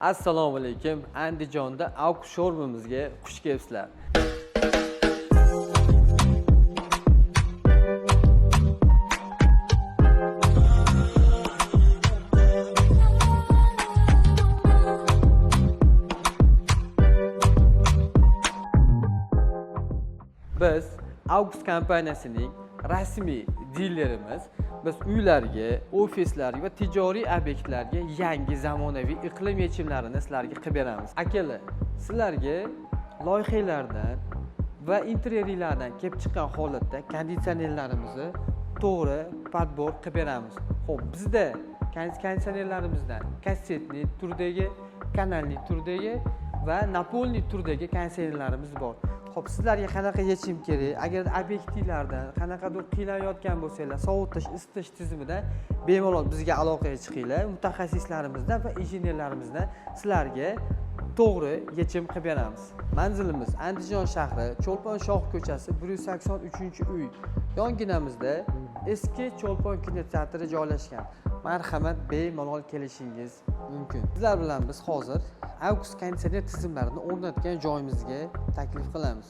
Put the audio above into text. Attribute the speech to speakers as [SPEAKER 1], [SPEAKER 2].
[SPEAKER 1] Assalomu alaykum. Andijonda Auks showroomimizga xush kelibsizlar. Biz Auks kompaniyasining rasmiy dilerimiz. Biz uylarga, ofislarga va tijoriy obyektlarga yangi zamonaviy iqlim yechimlarini sizlarga qilib beramiz. Akalar, sizlarga loyihalardan va interyerlardan kelib chiqqan holatda konditsionerlarimizni to'g'ri podbor qilib beramiz. Xo'p, bizda konditsionerlarimizdan kassetli turdagi, kanalli turdagi va napolniy turdagi konditsionerlarimiz bor. Xo'p, sizlarga qanaqa yechim kerak? Agar obyektivlardan qanaqadir qiynayotgan bo'lsanglar, sovutish, isitish tizimidan bemalol bizga aloqaga chiqinglar. Mutaxassislarimizdan va injenerlarimizdan sizlarga to'g'ri yechim qilib beramiz. Manzilimiz Andijon shahri, Cho'lpon Shoh ko'chasi 183-uy. Yonginamizda eski Cho'lpon kinoteatri joylashgan. Marhamat, bemalol kelishingiz mumkin. Sizlar bilan biz hozir Auks konditsioner tizimlarini o'rnatgan joyimizga taklif qilamiz.